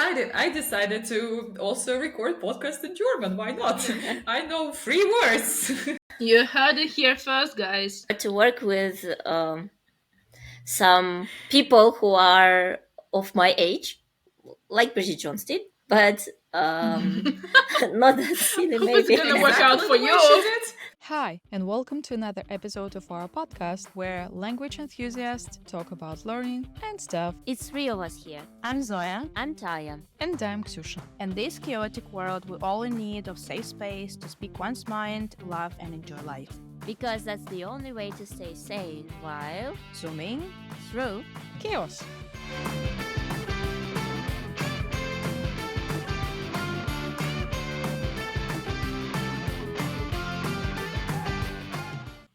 decided to also record podcast in German. Why not? I know 3 words. You heard it here first, guys. To work with some people who are of my age, like Bridget Jones did, but not that silly, Hope it's maybe. gonna work out for Exactly the way you. she did. Hi, and welcome to another episode of our podcast where language enthusiasts talk about learning and stuff. It's 3 of us here. I'm Zoya. I'm Taya. And I'm Ksusha. In this chaotic world, we're all in need of safe space to speak one's mind, laugh, and enjoy life. Because that's the only way to stay sane while Zooming through Chaos.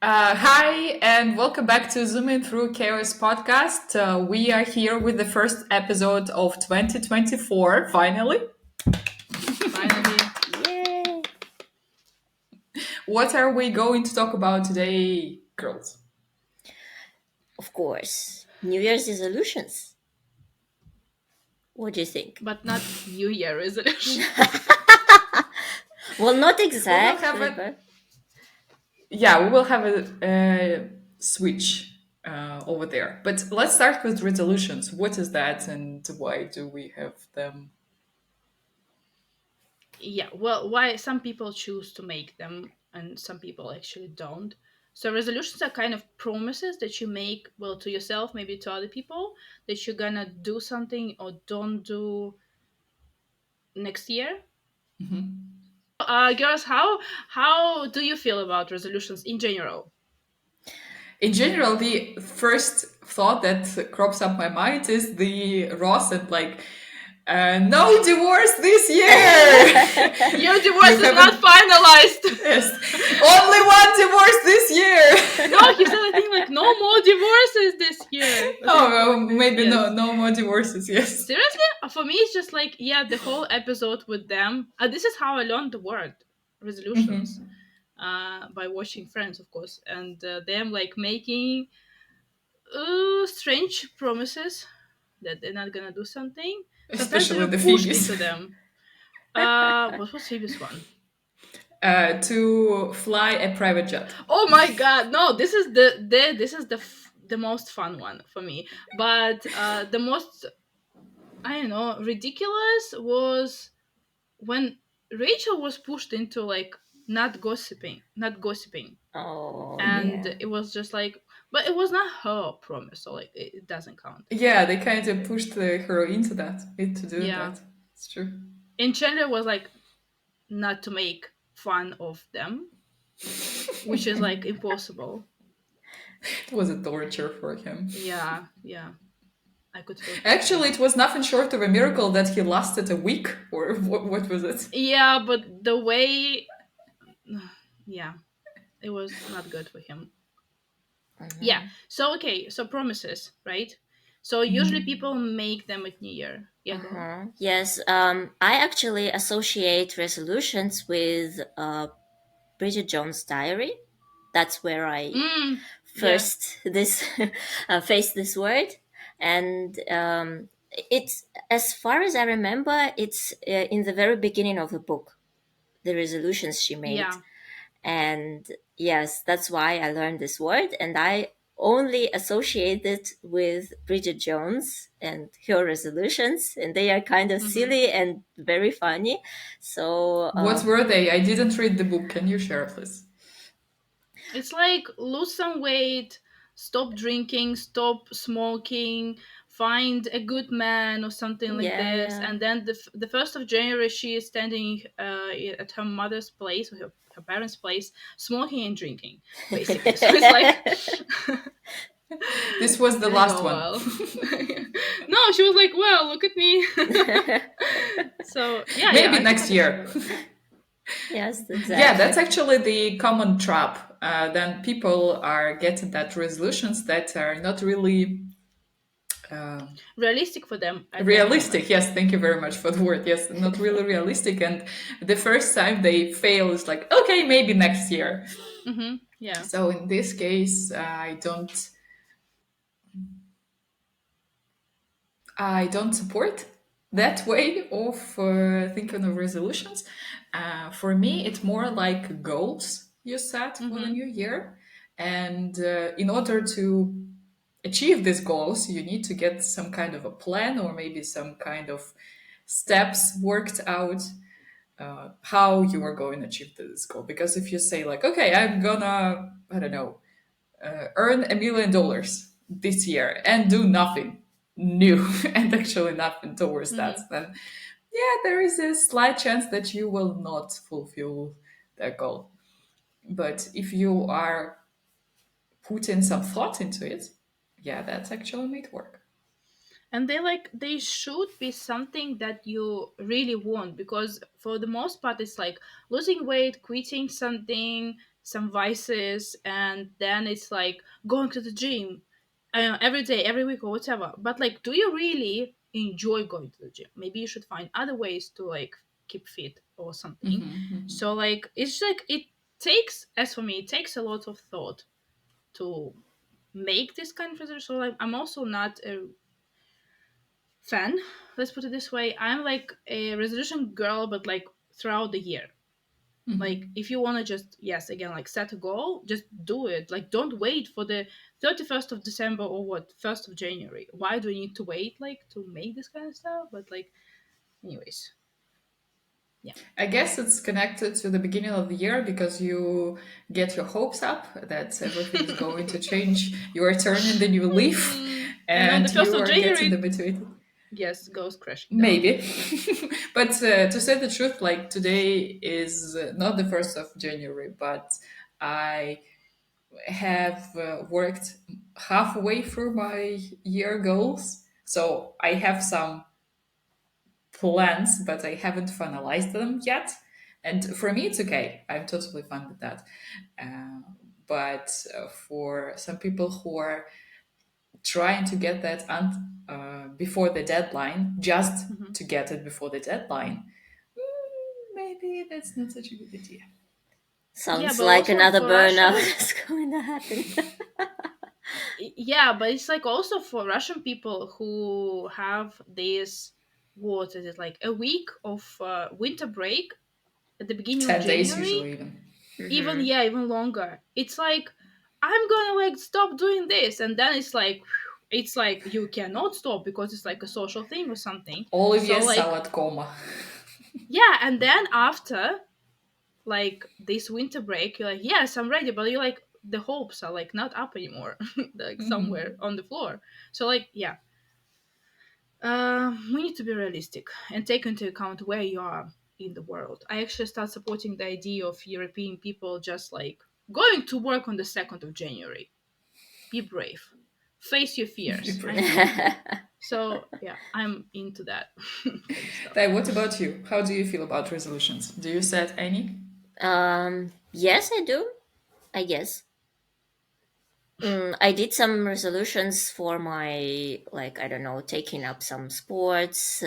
Hi, and welcome back to Zooming Through Chaos Podcast. We are here with the first episode of 2024, finally. Finally. Yay! What are we going to talk about today, girls? Of course, New Year's resolutions. What do you think? But not New Year resolution. Well, not exactly, have a- but Yeah, we will have a switch over there. But let's start with resolutions. What is that and why do we have them? Yeah, well, why some people choose to make them and some people actually don't. So resolutions are kind of promises that you make, well, to yourself, maybe to other people, that you're gonna do something or don't do next year. Girls, how do you feel about resolutions in general? In general, the first thought that crops up my mind is the Ross and no divorce this year! Your divorce is not haven't- finalized. Yes, only one divorce this year! No, he said I think no more divorces this year. Oh, well, maybe Yes. no more divorces, yes. Seriously? For me, it's just the whole episode with them. This is how I learned the word resolutions by watching Friends, of course, and them making strange promises that they're not gonna do something. Sometimes Especially they the were pushed Phoebes. into them. What was Phoebe's one? To fly a private jet. Oh my god! No, this is the most fun one for me. But the most ridiculous was when Rachel was pushed into not gossiping, oh, and yeah. it was just but it was not her promise, so it doesn't count. Yeah, they kind of pushed her into do Yeah. that. It's true. And Chandler was not to make fun of them, which is impossible. It was a torture for him. Yeah. I could feel that. Actually, it was nothing short of a miracle that he lasted a week, or what was it? Yeah, but the way, yeah, it was not good for him. Yeah. So so promises, right? So usually people make them at New Year. Yeah. Go on. Yes, I actually associate resolutions with Bridget Jones' Diary. That's where I first faced this word, and it's, as far as I remember, it's in the very beginning of the book, the resolutions she made. Yeah. And yes, that's why I learned this word, and I only associate it with Bridget Jones and her resolutions, and they are kind of silly and very funny. So What were they? I didn't read the book. Can you share, please? It's lose some weight, stop drinking, stop smoking, find a good man or something like Yeah, this. yeah. And then the 1st of January, she is standing at her mother's place or her parents' place, smoking and drinking, basically. So it's This was the last one. well. No, she was well, look at me. So yeah, Maybe I next can year. understand. yes, exactly. Yeah, that's actually the common trap. Then people are getting that resolutions that are not really Realistic for them. at that realistic. moment. Yes, thank you very much for the word. Yes, not really realistic. And the first time they fail is okay, maybe next year. Yeah. So in this case, I don't support that way of thinking of resolutions. For me, it's more like goals you set for the Mm-hmm. new year. And in order to achieve these goals, you need to get some kind of a plan or maybe some kind of steps worked out how you are going to achieve this goal. Because if you say, like, okay, I'm gonna, I don't know, earn $1 million this year and do nothing new and actually nothing towards that, Mm-hmm. then yeah, there is a slight chance that you will not fulfill that goal. But if you are putting some thought into it, yeah, that's actually might work. And they should be something that you really want, because for the most part it's like losing weight, quitting something, some vices, and then it's like going to the gym every day, every week, or whatever. But like, do you really enjoy going to the gym? Maybe you should find other ways to like keep fit or something. So like, it's like, it takes, as for me, it takes a lot of thought to make this kind of resolution. So like, I'm also not a fan, let's put it this way. I'm like a resolution girl, but like throughout the year. Like, if you want to just, yes, again, like set a goal, just do it. Like, don't wait for the 31st of December or what, 1st of January. Why do we need to wait, like, to make this kind of stuff? But like, anyways, yeah. I guess it's connected to the beginning of the year because you get your hopes up that everything is going to change. You are turning the new leaf And on the and 1st you of are getting the January, motivated. yes, goes crashing down. Maybe. But to say the truth, like today is not the 1st of January, but I have worked halfway through my year goals. So I have some plans, but I haven't finalized them yet. And for me, it's okay. I'm totally fine with that. Uh, but for some people who are trying to get that before the deadline, just Mhm. to get it before the deadline, maybe that's not such a good idea. Yeah, Sounds but like also another for burnout Russians, is going to happen. yeah, but it's like also for Russian people who have this, what is it, like a week of winter break at the beginning of 10 days January, usually, even. even, Hmm. yeah, even longer. It's like, I'm gonna like stop doing this, and then it's like you cannot stop because it's like a social thing or something. Olivier So like, salad coma. yeah, and then after like this winter break, you're like, yes, I'm ready, but you're like, the hopes are like not up anymore, like somewhere on the floor. So like, yeah, we need to be realistic and take into account where you are in the world. I actually start supporting the idea of European people just like going to work on the 2nd of January. Be brave. Face your Be fears. I brave. mean, so yeah, I'm into that kind of stuff. Dai, what about you? How do you feel about resolutions? Do you set any? Yes, I do. I guess. I did some resolutions for my, like, I don't know, taking up some sports,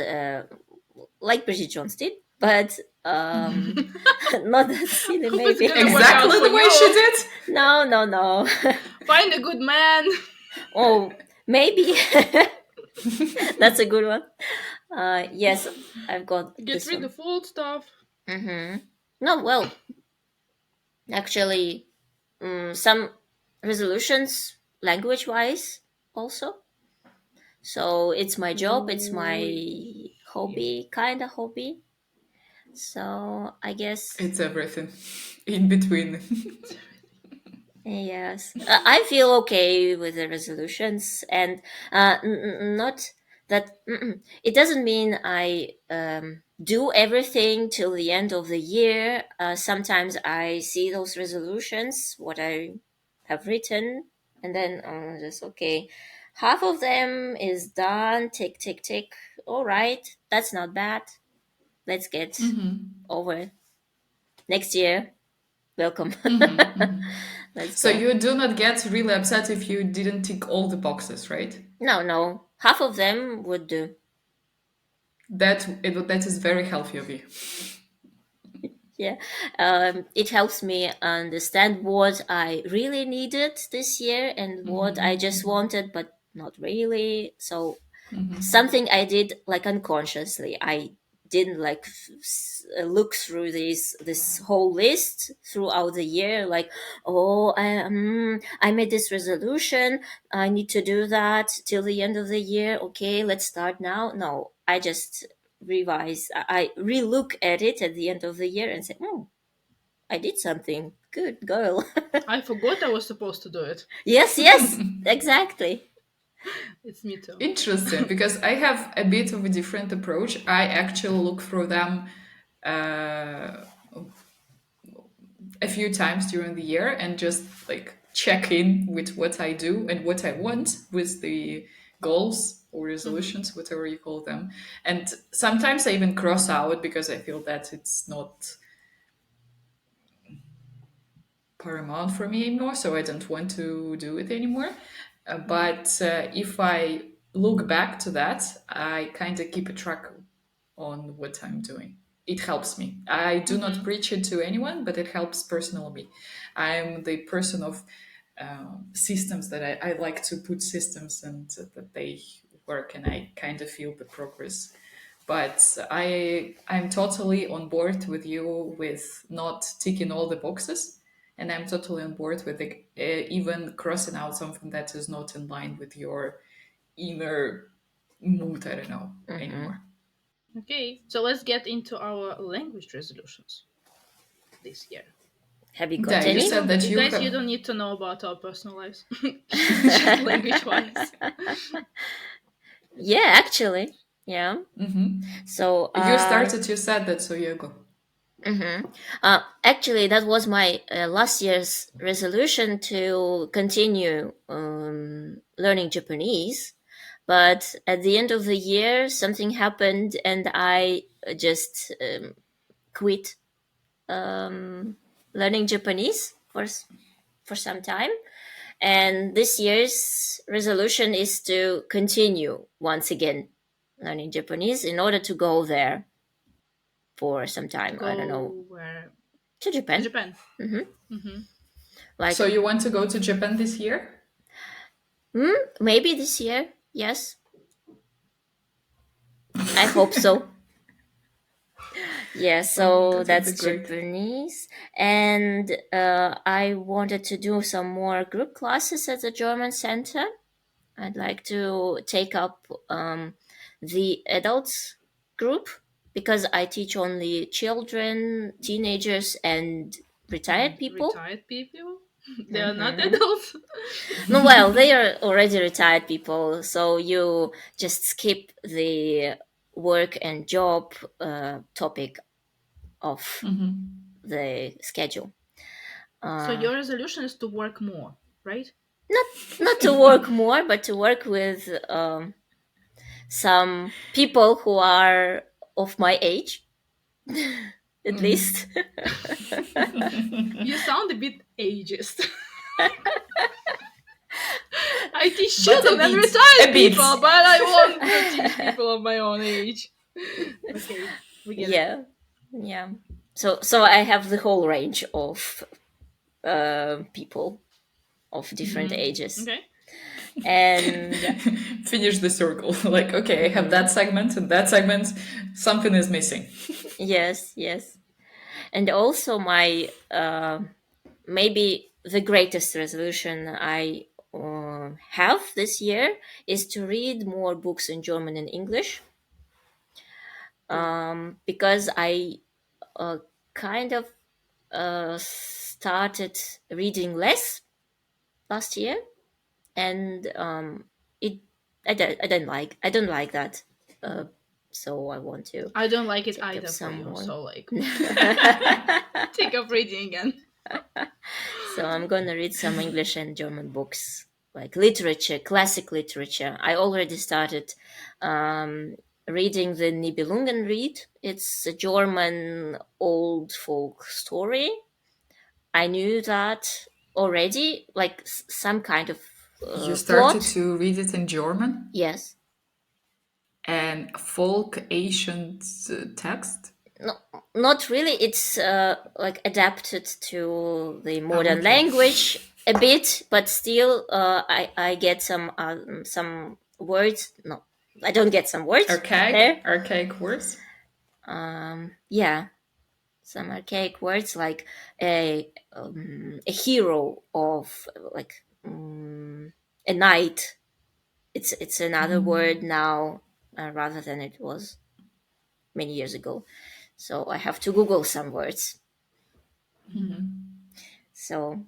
like Bridget Jones did, but not that silly, Hope it's maybe. gonna work out Exactly for the way she you. did? No, no, no. Find a good man. Oh, maybe. That's a good one. Yes, I've got Get this rid one. of old stuff. No, well, actually, some resolutions language wise also. So it's my job, it's Ooh, my yeah. hobby, kind of hobby. So I guess, It's everything in between. yes, I feel okay with the resolutions, and not that it doesn't mean I do everything till the end of the year. Sometimes I see those resolutions, what I have written, and then I'm just okay. Half of them is done. Tick, tick, tick. All right, that's not bad. Let's get over it. Next year. Welcome. Let's So go. you do not get really upset if you didn't tick all the boxes, right? No, no. Half of them would do. That is very healthy of you. Yeah. It helps me understand what I really needed this year and what I just wanted, but not really. So Something I did like unconsciously. I didn't like look through this whole list throughout the year, like, oh, I made this resolution, I need to do that till the end of the year, okay, let's start now. No, I just revise, I re-look at it at the end of the year and say, oh, I did something good, girl. I forgot I was supposed to do it. Yes, exactly. It's me too. Interesting, because I have a bit of a different approach. I actually look through them uh, a few times during the year and just like check in with what I do and what I want with the goals or resolutions, whatever you call them. And sometimes I even cross out because I feel that it's not paramount for me anymore, so I don't want to do it anymore. But if I look back to that, I kind of keep a track on what I'm doing. It helps me. I do not preach it to anyone, but it helps personally me. I'm the person of systems that I like to put systems and that they work, and I kind of feel the progress. But I'm totally on board with you with not ticking all the boxes, and I'm totally on board with even crossing out something that is not in line with your inner mood. I don't know anymore. Okay, so let's get into our language resolutions this year. Have you got Yeah, you any? said that You you guys, have. you don't need to know about our personal lives, just language-wise. Yeah, actually, yeah. So You started, you said that, so you go. actually, that was my last year's resolution to continue learning Japanese. But at the end of the year, something happened, and I just quit learning Japanese for some time. And this year's resolution is to continue once again learning Japanese in order to go there for some To time. I don't know, go where? to To Japan. Japan. Like So you want to go to Japan this year? maybe this year. Yes, I hope so. Yeah, Oh, so that would be that's great. Japanese. And I wanted to do some more group classes at the German Center. I'd like to take up the adults group because I teach only children, teenagers, and retired people. Retired people. They are not adults. No, well, they are already retired people, so you just skip the work and job topic of the schedule. So your resolution is to work more, right? Not to work more, but to work with some people who are of my age, at least. You sound a bit ageist. I teach But a children and bit, retired a bit. people, but I want to teach people of my own age. Okay, we get it. Yeah. So I have the whole range of people of different ages, Okay. and Finish the circle. Like, okay, I have that segment and that segment. Something is missing. yes, and also my maybe the greatest resolution I have this year is to read more books in German and English, because I kind of started reading less last year, and it I don't like that. So I want to I don't like it take up either for some you, more. so like take up reading again. So I'm gonna read some English and German books, like literature, classic literature. I already started reading the Nibelungenlied. It's a German old folk story. I knew that already, like some kind of You started plot. to read it in German Yes. and folk ancient text. No, not really. It's like adapted to the Oh, modern okay. language a bit, but still, I get some words. No, I don't get some words there. Archaic words. Yeah, some archaic words like a hero of like a knight. It's another word now rather than it was many years ago. So I have to Google some words. So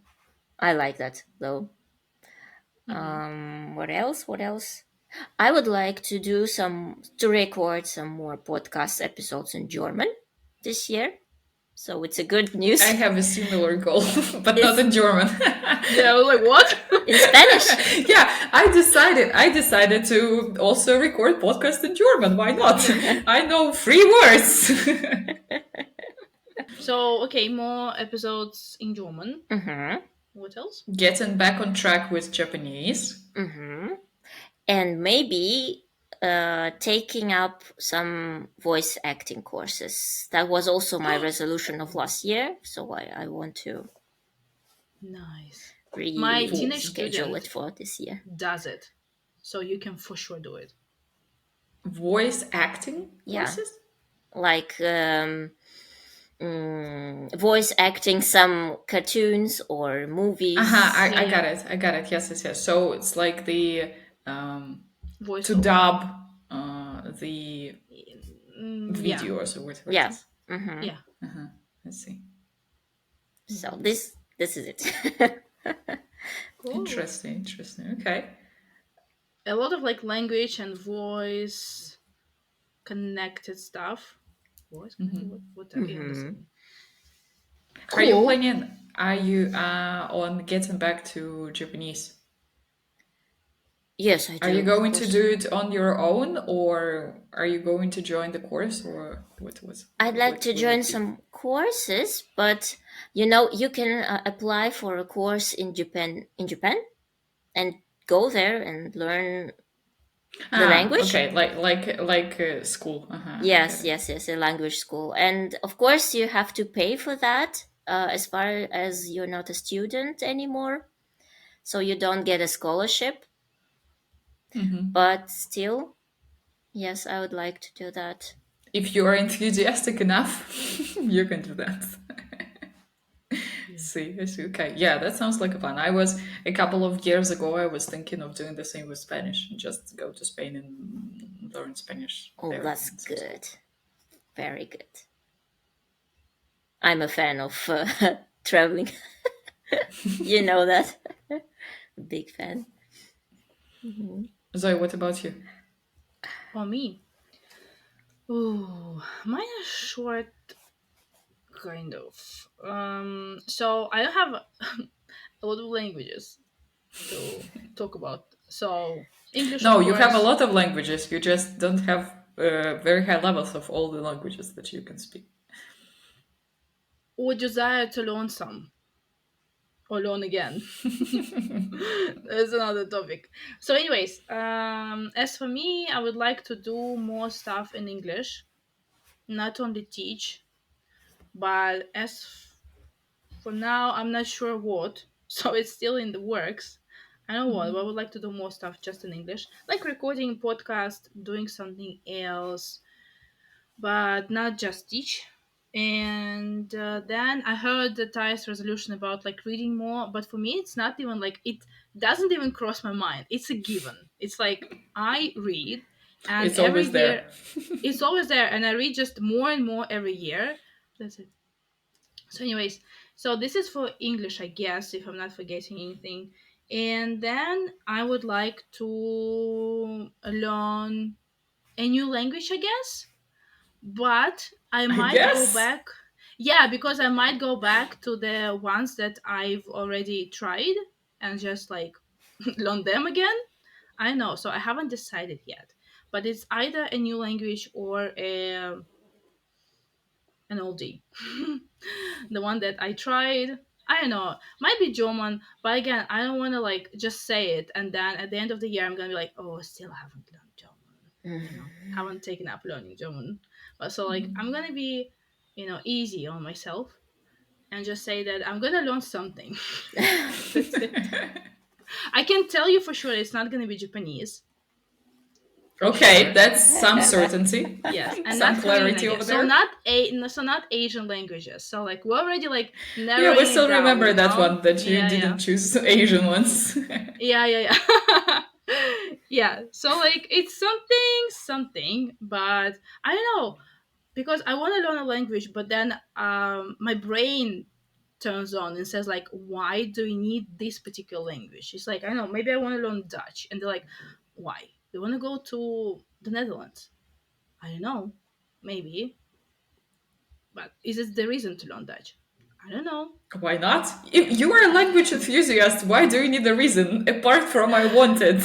I like that though. What else? What else? I would like to record some more podcast episodes in German this year. So it's a good news. I have a similar goal, but not It's- in German. Yeah, I was like, what? in Spanish. Yeah, I decided to also record podcast in German. Why not? I know 3 words. So, okay, more episodes in German. Mm-hmm. What else? Getting back on track with Japanese. Mm-hmm. And maybe taking up some voice acting courses. That was also my resolution of last year. So I want to Nice. really My teenage schedule student it for this year. does it. So you can for sure do it. Voice acting Yeah. courses? Like voice acting some cartoons or movies. I got it. I got it. Yes. So it's like the Voice to over. dub the Yeah. videos or whatever. Yeah. It is. Mm-hmm. Yeah. Let's see. So this is it. Cool. Interesting. Okay. A lot of like language and voice connected stuff. Voice connected? Whatever. Yeah, understand. Are you planning? Are you on getting back to Japanese? Yes, I do. Are you going of to course. do it on your own, or are you going to join the course, or what was? I'd like what to will join it be? some courses, but you can apply for a course in Japan and go there and learn the language. Okay, like school. Yes, a language school. And of course, you have to pay for that as far as you're not a student anymore. So you don't get a scholarship. But still, yes, I would like to do that. If you are enthusiastic enough, you can do that. I see. Okay. Yeah, that sounds like a plan. I was a couple of years ago. I was thinking of doing the same with Spanish, just go to Spain and learn Spanish. Oh, there. that's And so- good. Very good. I'm a fan of traveling. You know that. Big fan. Zoe, what about you? For me. Ooh, mine is short, kind of. So I don't have a lot of languages to talk about. So English. No, of you have a course. lot of languages. You just don't have very high levels of all the languages that you can speak. Or desire to learn some. Or learn again. That's another topic. So, anyways, as for me, I would like to do more stuff in English, not only teach, but for now, I'm not sure what. So it's still in the works. I know what. I would like to do more stuff just in English, like recording podcast, doing something else, but not just teach. And then I heard the Thais resolution about like reading more, but for me, it's not even like it doesn't even cross my mind. It's a given. It's like I read, and It's every always year there. it's always there, and I read just more and more every year. That's it. So, anyways, so this is for English, I guess, if I'm not forgetting anything. And then I would like to learn a new language, I guess, but I might go guess. back. Yeah, because I might go back to the ones that I've already tried and just like learn them again. I know, so I haven't decided yet, but it's either a new language or an oldie. The one that I tried, I don't know, might be German, but again, I don't want to like just say it and then at the end of the year I'm gonna be like, oh, I still haven't learned German. Haven't taken up learning German. But so like I'm gonna be, easy on myself and just say that I'm gonna learn something. That's it. I can tell you for sure it's not gonna be Japanese. Okay, Sure. that's some certainty, Yes, and some not Korean, I clarity over guess. So there. not so not Asian languages. So like we're already like Yeah, we narrowing it still down, remember you that know? one that you Yeah, yeah. didn't choose Asian ones. Yeah, yeah, yeah. Yeah. So like it's something, but I don't know because I want to learn a language, but then my brain turns on and says like, why do we need this particular language? It's like I don't know, maybe I want to learn Dutch, and they're like, why? They want to go to the Netherlands. I don't know, maybe, but is this the reason to learn Dutch? I don't know. Why not? If you are a language enthusiast, why do you need a reason apart from I wanted?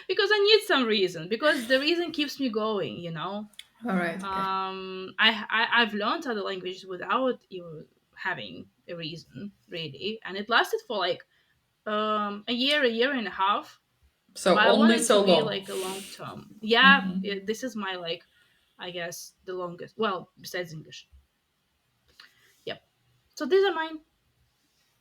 Because I need some reason. Because the reason keeps me going. You know. All right, okay. I've learned other languages without even having a reason really, and it lasted for like a year and a half. So But I only wanted to so be long. like a long term. Yeah, this is my like, I guess the longest. Well, besides English. Yep. So these are mine.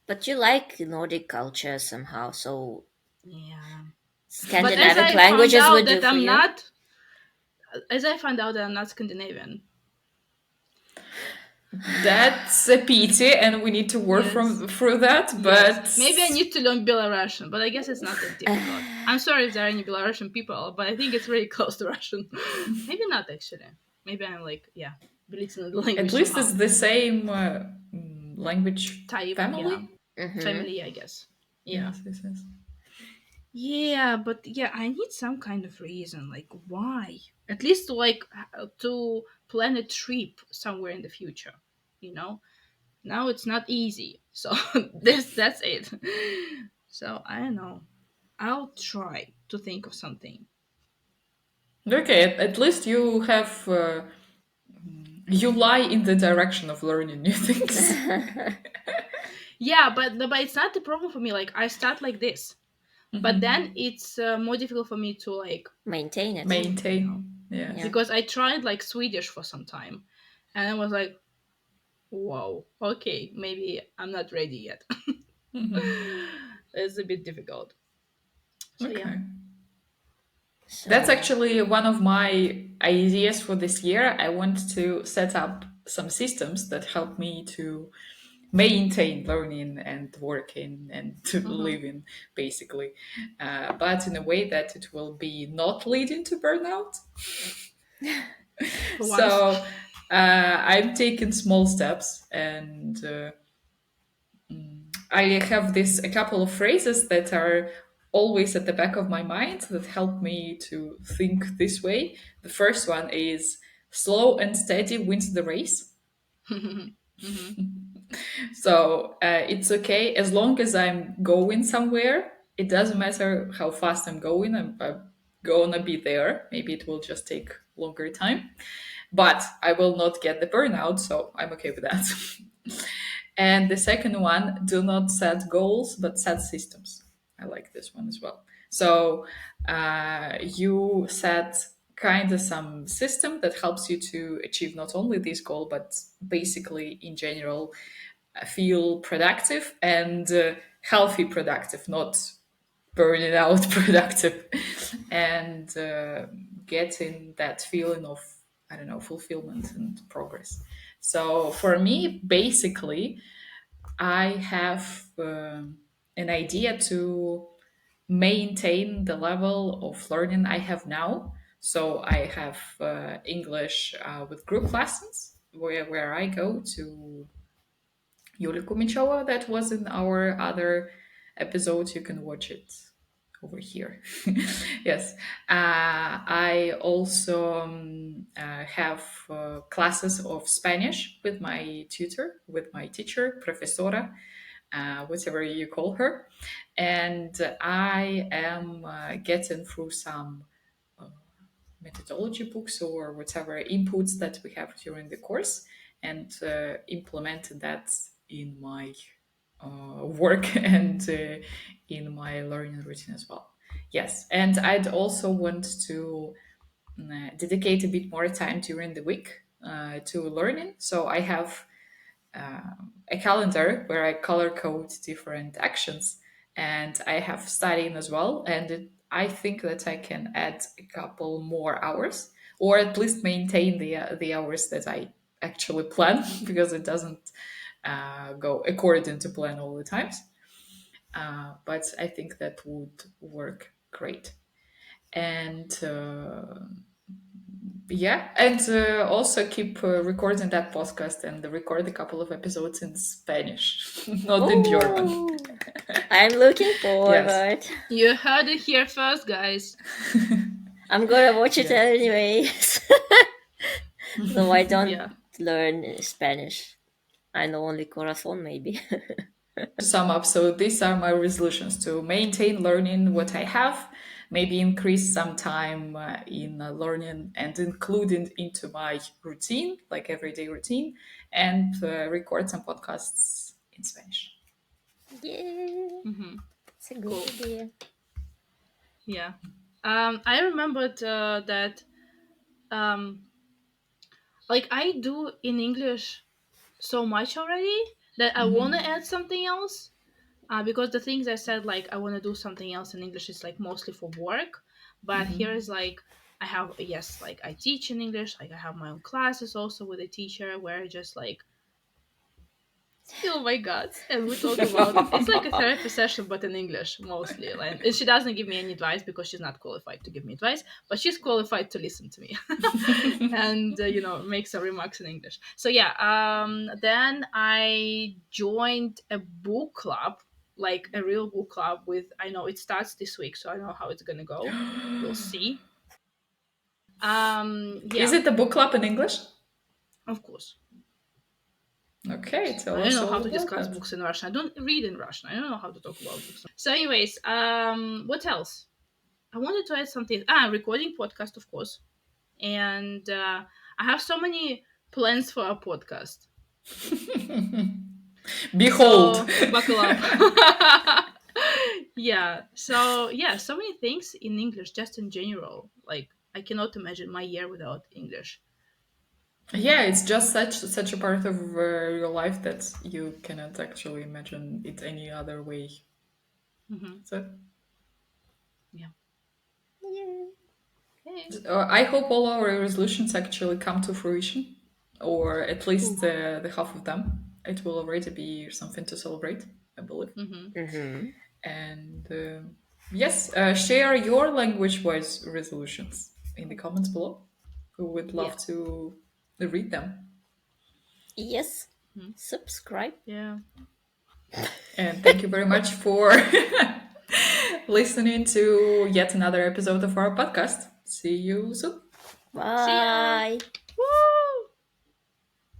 But you like Nordic culture somehow, so Yeah. But Scandinavic languages would do for you. as I found out that I'm not Scandinavian. That's a pity, and we need to work Yes. from through that. Yes. But Maybe I need to learn Belarusian, but I guess it's not that difficult. I'm sorry if there are any Belarusian people, but I think it's very close to Russian. Maybe not actually. Maybe I'm like, yeah, belittling the at language least it's somehow. the same language Type, yeah. family. Mm-hmm. Family, I guess. Yeah. Yes, yes, yes. Yeah, but yeah, I need some kind of reason. Like, why? At least like to plan a trip somewhere in the future, you know? Now it's not easy. So that's it. So I don't know. I'll try to think of something. Okay, at least you have you lie in the direction of learning new things. Yeah, but it's not the problem for me. Like I start like this, but then it's more difficult for me to like Maintain it. prove, you know, Maintain. Yes. Yeah. because I tried like Swedish for some time, and I was like, whoa, okay, maybe I'm not ready yet. It's a bit difficult. So yeah. Okay. That's So actually one of my ideas for this year. I want to set up some systems that help me to maintain learning and working and to Mm-hmm. living, basically, but in a way that it will be not leading to burnout. For once. So I'm taking small steps, and I have this a couple of phrases that are always at the back of my mind that help me to think this way. The first one is slow and steady wins the race. Mm-hmm. So it's okay as long as I'm going somewhere. It doesn't matter how fast I'm going. I'm gonna be there. Maybe it will just take longer time, but I will not get the burnout. So I'm okay with that. And the second one, do not set goals, but set systems. I like this one as well. So you set kind of some system that helps you to achieve not only this goal, but basically in general feel productive and healthy productive, not burning out productive, and getting that feeling of, I don't know, fulfillment and progress. So for me, basically, I have an idea to maintain the level of learning I have now. So I have English with group lessons where I go to Yulia Kumichova. That was in our other episode. You can watch it over here. Yes. I also have classes of Spanish with my tutor, with my teacher, profesora, whatever you call her. And I am getting through some uh, methodology books or whatever inputs that we have during the course, and implemented that in my work and in my learning routine as well. Yes, and I'd also want to dedicate a bit more time during the week to learning. So I have a calendar where I color code different actions, and I have studying as well. And I think that I can add a couple more hours, or at least maintain the hours that I actually plan, because it doesn't go according to plan all the times. But I think that would work great. And yeah, and also keep recording that podcast and record a couple of episodes in Spanish, not in German. Ooh, I'm looking forward. Yes. You heard it here first, guys. I'm gonna watch it Yeah. anyways. Though I don't Yeah. learn Spanish. I know only corazon, maybe. To sum up, so these are my resolutions: to maintain learning what I have, maybe increase some time in learning and including into my routine, like everyday routine, and record some podcasts in Spanish. Yeah, Mm-hmm. it's a good Cool. idea. Yeah. I remembered that like I do in English so much already that I want to add something else. Because the things I said, like I want to do something else in English, is like mostly for work. But here is like I have, yes, like I teach in English. Like I have my own classes also with a teacher where I just like spill my guts and we talk about, it's like a therapy session but in English mostly. Like, and she doesn't give me any advice because she's not qualified to give me advice, but she's qualified to listen to me and make some remarks in English. So yeah, then I joined a book club, like a real book club with, I know it starts this week, so I know how it's gonna go. We'll see. Yeah, Is it the book club in English? of course. Okay, tell I don't us know all how to about discuss that. books in Russian. I don't read in Russian. I don't know how to talk about books. So, anyways, what else? I wanted to add something. Recording podcast, of course. And I have so many plans for a podcast. Behold. So, buckle up. Yeah. So, yeah, so many things in English, just in general. Like, I cannot imagine my year without English. Yeah, it's just such a part of your life that you cannot actually imagine it any other way. Mm-hmm. So Yeah. Yeah. Okay. I hope all our resolutions actually come to fruition, or at least the half of them. It will already be something to celebrate, I believe. Mm-hmm. Mm-hmm. And yes, share your language-wise resolutions in the comments below. We would love Yeah. to read them. Yes. Mm-hmm. Subscribe. Yeah. And thank you very much for listening to yet another episode of our podcast. See you soon. See ya. Bye.